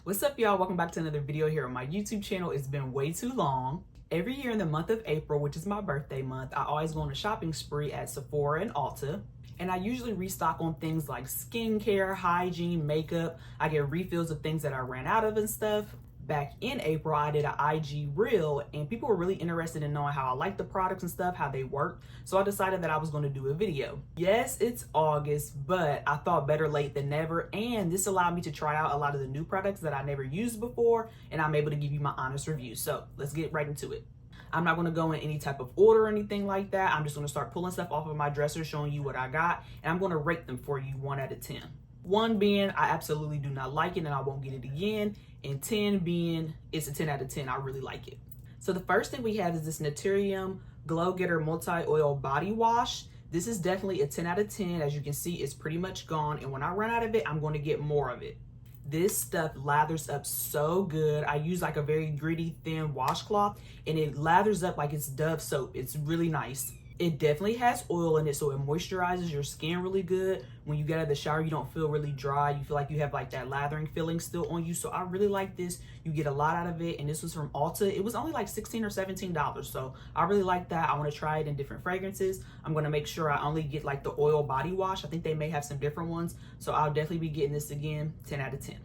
What's up, y'all? Welcome back to another video here on my YouTube channel. It's been way too long. Every year in the month of April, which is my birthday month, I always go on a shopping spree at Sephora and ULTA. And I usually restock on things like skincare, hygiene, makeup. I get refills of things that I ran out of and stuff. Back in April, I did an IG reel and people were really interested in knowing how I like the products and stuff, how they work. So I decided that I was going to do a video. Yes, it's August, but I thought better late than never. And this allowed me to try out a lot of the new products that I never used before. And I'm able to give you my honest review. So let's get right into it. I'm not going to go in any type of order or anything like that. I'm just going to start pulling stuff off of my dresser, showing you what I got. And I'm going to rate them for you 1 out of 10. 1 being, I absolutely do not like it and I won't get it again. And 10 being, it's a 10 out of 10. I really like it. So the first thing we have is this Naturium Glow Getter Multi-Oil Body Wash. This is definitely a 10 out of 10. As you can see, it's pretty much gone. And when I run out of it, I'm going to get more of it. This stuff lathers up so good. I use like a very gritty, thin washcloth and it lathers up like it's Dove soap. It's really nice. It definitely has oil in it, so it moisturizes your skin really good. When you get out of the shower, you don't feel really dry. You feel like you have like that lathering feeling still on you. So I really like this. You get a lot out of it. And this was from ULTA. It was only like $16 or $17. So I really like that. I want to try it in different fragrances. I'm going to make sure I only get like the oil body wash. I think they may have some different ones. So I'll definitely be getting this again, 10 out of 10.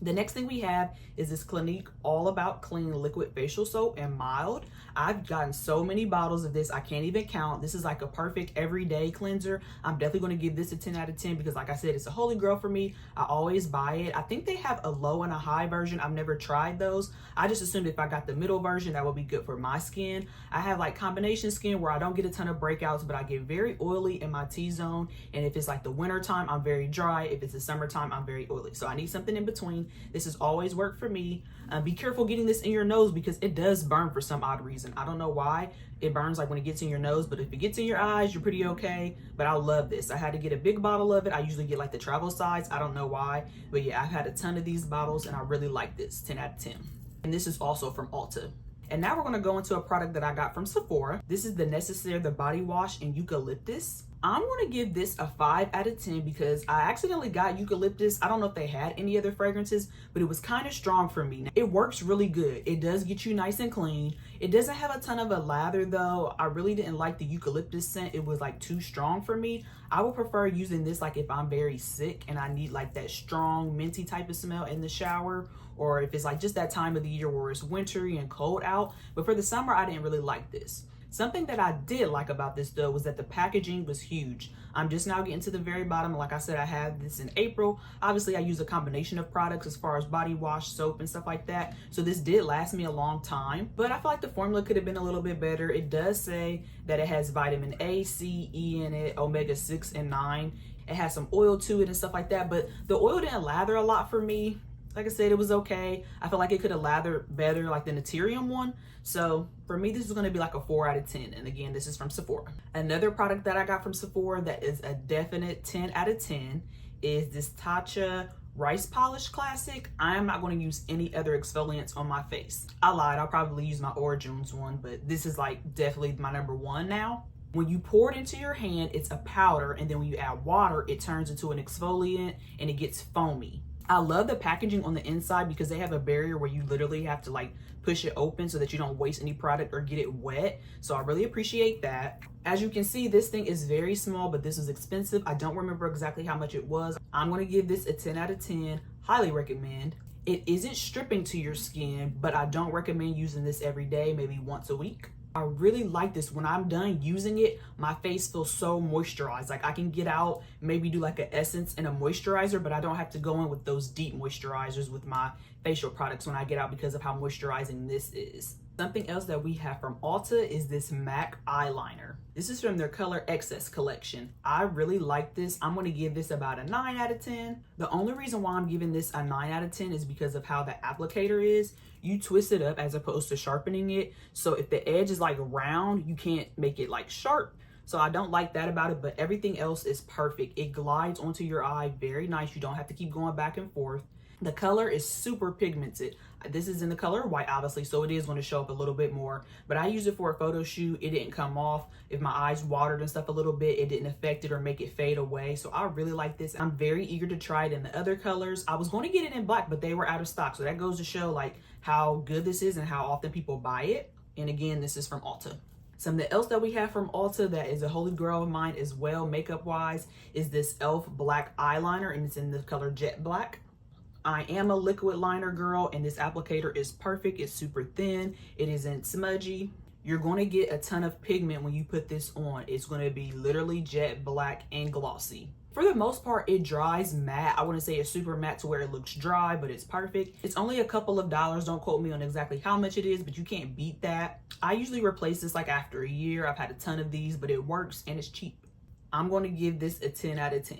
The next thing we have is this Clinique All About Clean Liquid Facial Soap and Mild. I've gotten so many bottles of this, I can't even count. This is like a perfect everyday cleanser. I'm definitely going to give this a 10 out of 10 because like I said, it's a holy grail for me. I always buy it. I think they have a low and a high version. I've never tried those. I just assumed if I got the middle version, that would be good for my skin. I have like combination skin where I don't get a ton of breakouts, but I get very oily in my T-zone. And if it's like the winter time, I'm very dry. If it's the summertime, I'm very oily. So I need something in between. This has always worked for me. Be careful getting this in your nose because it does burn for some odd reason. I don't know why it burns like when it gets in your nose, but if it gets in your eyes, you're pretty okay. But I love this. I had to get a big bottle of it. I usually get like the travel size. I don't know why, but yeah, I've had a ton of these bottles and I really like this, 10 out of 10. And this is also from ULTA. And now we're gonna go into a product that I got from Sephora. This is the Necessaire the Body Wash in Eucalyptus. I'm gonna give this a 5 out of 10 because I accidentally got eucalyptus. I don't know if they had any other fragrances, but it was kind of strong for me. It works really good. It does get you nice and clean. It doesn't have a ton of a lather though. I really didn't like the eucalyptus scent. It was like too strong for me. I would prefer using this like if I'm very sick and I need like that strong minty type of smell in the shower, or if it's like just that time of the year where it's wintry and cold out. But for the summer, I didn't really like this. Something that I did like about this though was that the packaging was huge. I'm just now getting to the very bottom. Like I said, I had this in April. Obviously, I use a combination of products as far as body wash, soap, and stuff like that. So this did last me a long time, but I feel like the formula could have been a little bit better. It does say that it has vitamin A, C, E in it, omega 6 and 9. It has some oil to it and stuff like that, but the oil didn't lather a lot for me. Like I said, it was okay. I feel like it could have lathered better like the Naturium one. So for me, this is going to be like a 4 out of 10. And again, this is from Sephora. Another product that I got from Sephora that is a definite 10 out of 10 is this Tatcha Rice Polish Classic. I am not going to use any other exfoliants on my face. I lied. I'll probably use my Origins one, but this is like definitely my #1 now. When you pour it into your hand, it's a powder. And then when you add water, it turns into an exfoliant and it gets foamy. I love the packaging on the inside because they have a barrier where you literally have to like push it open so that you don't waste any product or get it wet. So I really appreciate that. As you can see, this thing is very small, but this is expensive. I don't remember exactly how much it was. I'm going to give this a 10 out of 10. Highly recommend. It isn't stripping to your skin, but I don't recommend using this every day, maybe once a week. I really like this. When I'm done using it, my face feels so moisturized. Like I can get out, maybe do like an essence and a moisturizer, but I don't have to go in with those deep moisturizers with my facial products when I get out because of how moisturizing this is. Something else that we have from ULTA is this MAC eyeliner. This is from their Color Excess collection. I really like this. I'm going to give this about a 9 out of 10. The only reason why I'm giving this a 9 out of 10 is because of how the applicator is. You twist it up as opposed to sharpening it. So if the edge is like round, you can't make it like sharp. So I don't like that about it, but everything else is perfect. It glides onto your eye very nice. You don't have to keep going back and forth. The color is super pigmented. This is in the color white, obviously, so it is going to show up a little bit more. But I used it for a photo shoot. It didn't come off. If my eyes watered and stuff a little bit, it didn't affect it or make it fade away. So I really like this. I'm very eager to try it in the other colors. I was going to get it in black, but they were out of stock. So that goes to show like how good this is and how often people buy it. And again, this is from ULTA. Something else that we have from ULTA that is a holy grail of mine as well, makeup wise, is this e.l.f. black eyeliner, and it's in the color Jet Black. I am a liquid liner girl, and this applicator is perfect. It's super thin. It isn't smudgy. You're going to get a ton of pigment when you put this on. It's going to be literally jet black and glossy. For the most part, it dries matte. I wouldn't say it's super matte to where it looks dry, but it's perfect. It's only a couple of dollars. Don't quote me on exactly how much it is, but you can't beat that. I usually replace this like after a year. I've had a ton of these, but it works and it's cheap. I'm going to give this a 10 out of 10.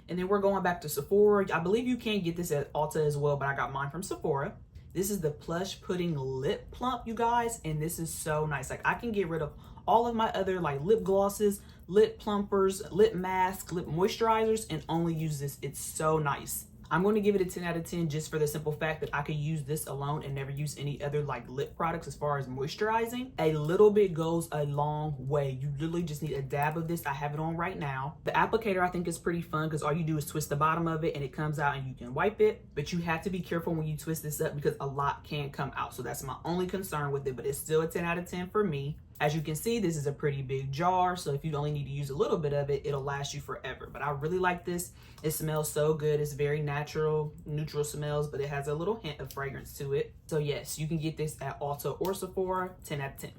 And then we're going back to Sephora. I believe you can get this at ULTA as well, but I got mine from Sephora. This is the Plush Pudding Lip Plump, you guys, and this is so nice. Like, I can get rid of all of my other like lip glosses, lip plumpers, lip masks, lip moisturizers, and only use this. It's so nice. I'm going to give it a 10 out of 10 just for the simple fact that I could use this alone and never use any other like lip products as far as moisturizing. A little bit goes a long way. You literally just need a dab of this. I have it on right now. The applicator I think is pretty fun because all you do is twist the bottom of it and it comes out and you can wipe it. But you have to be careful when you twist this up because a lot can come out. So that's my only concern with it, but it's still a 10 out of 10 for me. As you can see, this is a pretty big jar, so if you only need to use a little bit of it, it'll last you forever. But I really like this. It smells so good. It's very natural, neutral smells, but it has a little hint of fragrance to it. So yes, you can get this at ULTA or Sephora, 10 out of 10.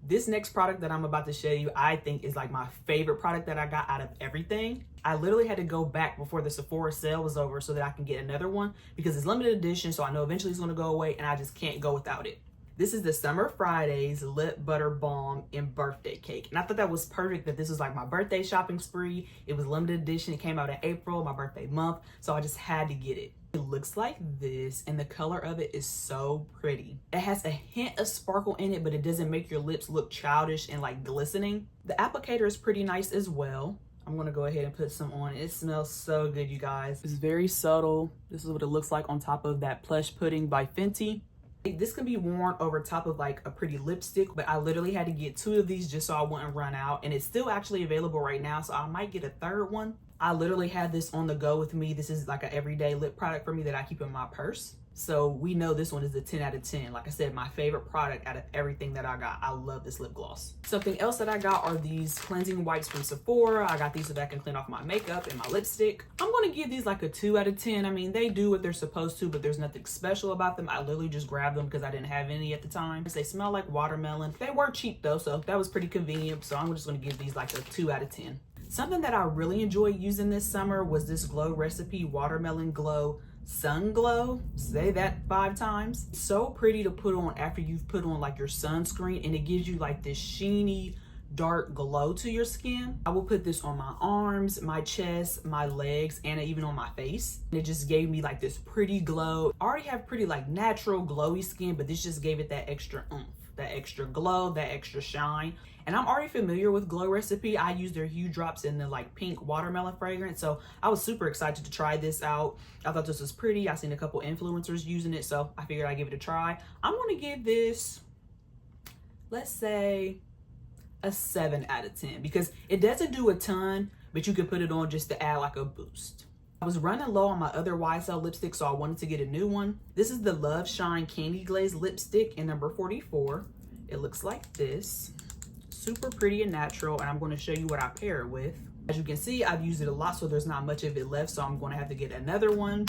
This next product that I'm about to show you, I think is like my favorite product that I got out of everything. I literally had to go back before the Sephora sale was over so that I can get another one because it's limited edition, so I know eventually it's gonna go away and I just can't go without it. This is the Summer Fridays Lip Butter Balm in Birthday Cake. And I thought that was perfect that this was like my birthday shopping spree. It was limited edition. It came out in April, my birthday month. So I just had to get it. It looks like this and the color of it is so pretty. It has a hint of sparkle in it, but it doesn't make your lips look childish and like glistening. The applicator is pretty nice as well. I'm gonna go ahead and put some on. It smells so good, you guys. It's very subtle. This is what it looks like on top of that Plush Pudding by Fenty. This can be worn over top of like a pretty lipstick, but I literally had to get 2 of these just so I wouldn't run out. And it's still actually available right now, so I might get a 3rd one. I literally have this on the go with me. This is like an everyday lip product for me that I keep in my purse. So we know this one is a 10 out of 10. Like I said, my favorite product out of everything that I got. I love this lip gloss. Something else that I got are these cleansing wipes from Sephora. I got these so that I can clean off my makeup and my lipstick. I'm going to give these like a 2 out of 10. I mean, they do what they're supposed to, but there's nothing special about them. I literally just grabbed them because I didn't have any at the time. They smell like watermelon. They were cheap though, so that was pretty convenient. So I'm just going to give these like a 2 out of 10. Something that I really enjoyed using this summer was this Glow Recipe Watermelon Glow Sun Glow. Say that 5 times. It's so pretty to put on after you've put on like your sunscreen, and it gives you like this sheeny dark glow to your skin. I will put this on my arms, my chest, my legs, and even on my face. And it just gave me like this pretty glow. I already have pretty like natural glowy skin, but this just gave it that extra oomph, that extra glow, that extra shine. And I'm already familiar with Glow Recipe. I use their Hue Drops in the like pink watermelon fragrance. So I was super excited to try this out. I thought this was pretty. I seen a couple influencers using it, so I figured I'd give it a try. I'm gonna give this, let's say, a 7 out of 10 because it doesn't do a ton, but you can put it on just to add like a boost. I was running low on my other YSL lipstick, so I wanted to get a new one. This is the Love Shine Candy Glaze lipstick in number 44. It looks like this. Super pretty and natural, and I'm going to show you what I pair it with. As you can see, I've used it a lot, so there's not much of it left, so I'm going to have to get another one.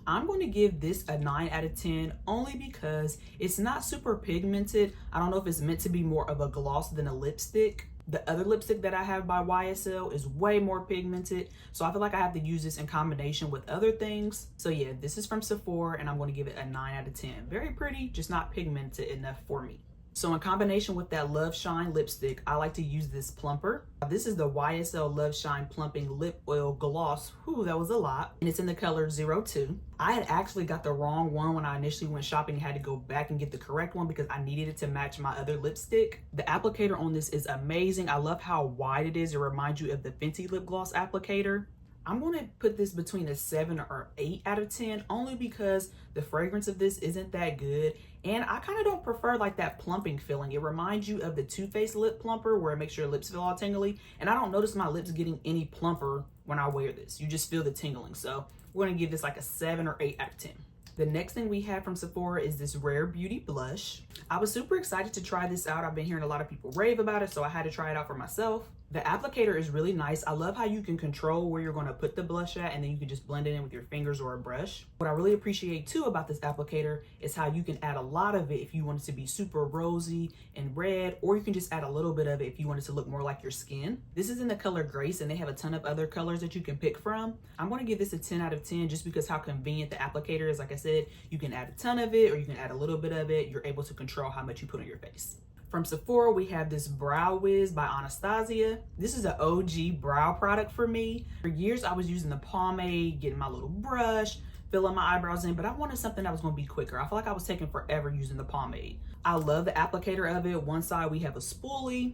I'm going to give this a 9 out of 10 only because it's not super pigmented. I don't know if it's meant to be more of a gloss than a lipstick. The other lipstick that I have by YSL is way more pigmented, so I feel like I have to use this in combination with other things. So yeah, this is from Sephora, and I'm going to give it a 9 out of 10. Very pretty, just not pigmented enough for me. So in combination with that Love Shine lipstick, I like to use this plumper. This is the YSL Love Shine Plumping Lip Oil Gloss. Whew, that was a lot. And it's in the color 02. I had actually got the wrong one when I initially went shopping and had to go back and get the correct one because I needed it to match my other lipstick. The applicator on this is amazing. I love how wide it is. It reminds you of the Fenty lip gloss applicator. I'm going to put this between a 7 or 8 out of 10, only because the fragrance of this isn't that good. And I kind of don't prefer like that plumping feeling. It reminds you of the Too Faced lip plumper where it makes your lips feel all tingly. And I don't notice my lips getting any plumper when I wear this. You just feel the tingling. So we're going to give this like a 7 or 8 out of 10. The next thing we have from Sephora is this Rare Beauty blush. I was super excited to try this out. I've been hearing a lot of people rave about it, so I had to try it out for myself. The applicator is really nice. I love how you can control where you're going to put the blush at, and then you can just blend it in with your fingers or a brush. What I really appreciate too about this applicator is how you can add a lot of it if you want it to be super rosy and red, or you can just add a little bit of it if you want it to look more like your skin. This is in the color Grace, and they have a ton of other colors that you can pick from. I'm going to give this a 10 out of 10 just because how convenient the applicator is. Like I said, you can add a ton of it or you can add a little bit of it. You're able to control how much you put on your face. From Sephora, we have this Brow Wiz by Anastasia. This is an OG brow product for me. For years, I was using the pomade, getting my little brush, filling my eyebrows in, but I wanted something that was going to be quicker. I feel like I was taking forever using the pomade. I love the applicator of it. One side, we have a spoolie,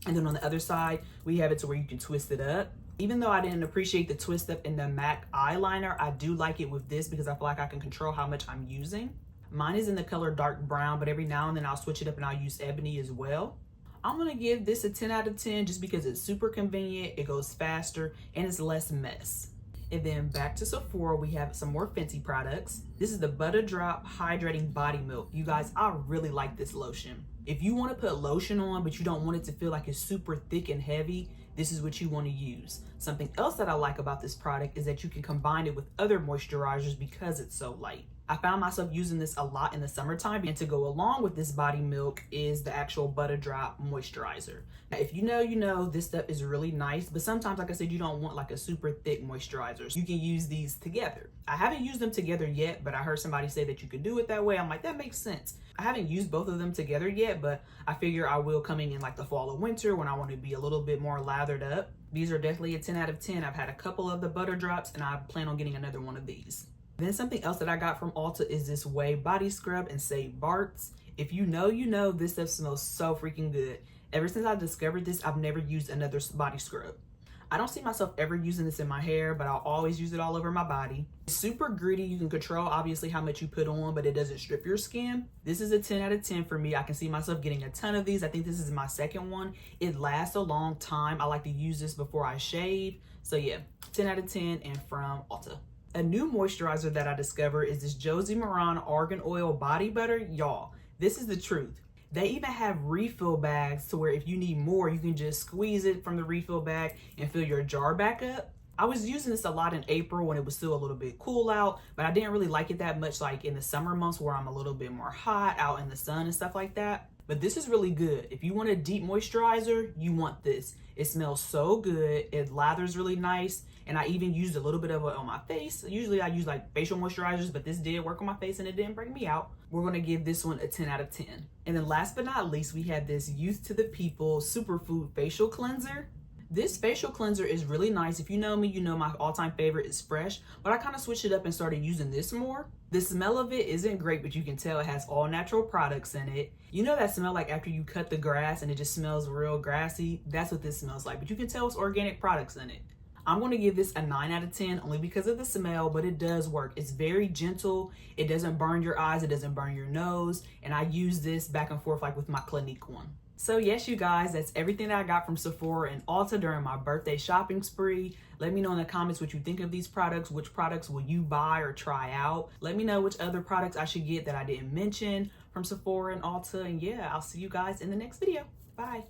and then on the other side, we have it to where you can twist it up. Even though I didn't appreciate the twist up in the MAC eyeliner, I do like it with this because I feel like I can control how much I'm using. Mine is in the color dark brown, but every now and then I'll switch it up and I'll use ebony as well. I'm gonna give this a 10 out of 10 just because it's super convenient, it goes faster, and it's less mess. And then back to Sephora, we have some more Fenty products. This is the Butter Drop Hydrating Body Milk. You guys, I really like this lotion. If you want to put lotion on, but you don't want it to feel like it's super thick and heavy, this is what you want to use. Something else that I like about this product is that you can combine it with other moisturizers because it's so light. I found myself using this a lot in the summertime, and to go along with this body milk is the actual Butter Drop moisturizer. Now, if you know, this stuff is really nice, but sometimes, like I said, you don't want like a super thick moisturizer. So you can use these together. I haven't used them together yet, but I heard somebody say that you could do it that way. I'm like, that makes sense. I haven't used both of them together yet, but I figure I will coming in like the fall or winter when I want to be a little bit more lathered up. These are definitely a 10 out of 10. I've had a couple of the Butter Drops, and I plan on getting another one of these. Then something else that I got from ULTA is this Way Body Scrub and Save Barts. If you know, this stuff smells so freaking good. Ever since I discovered this, I've never used another body scrub. I don't see myself ever using this in my hair, but I'll always use it all over my body. It's super gritty. You can control obviously how much you put on, but it doesn't strip your skin. This is a 10 out of 10 for me. I can see myself getting a ton of these. I think this is my second one. It lasts a long time. I like to use this before I shave. So yeah, 10 out of 10 and from ULTA. A new moisturizer that I discovered is this Josie Maran Argan Oil Body Butter. Y'all, this is the truth. They even have refill bags to where if you need more, you can just squeeze it from the refill bag and fill your jar back up. I was using this a lot in April when it was still a little bit cool out, but I didn't really like it that much like in the summer months where I'm a little bit more hot out in the sun and stuff like that. But this is really good. If you want a deep moisturizer, you want this. It smells so good. It lathers really nice. And I even used a little bit of it on my face. Usually I use like facial moisturizers, but this did work on my face and it didn't break me out. We're gonna give this one a 10 out of 10. And then last but not least, we have this Youth to the People Superfood Facial Cleanser. This facial cleanser is really nice. If you know me, you know my all-time favorite is Fresh, but I kind of switched it up and started using this more. The smell of it isn't great, but you can tell it has all natural products in it. You know that smell like after you cut the grass and it just smells real grassy? That's what this smells like, but you can tell it's organic products in it. I'm going to give this a 9 out of 10 only because of the smell, but it does work. It's very gentle. It doesn't burn your eyes. It doesn't burn your nose. And I use this back and forth like with my Clinique one. So yes, you guys, that's everything that I got from Sephora and ULTA during my birthday shopping spree. Let me know in the comments what you think of these products. Which products will you buy or try out? Let me know which other products I should get that I didn't mention from Sephora and ULTA. And yeah, I'll see you guys in the next video. Bye.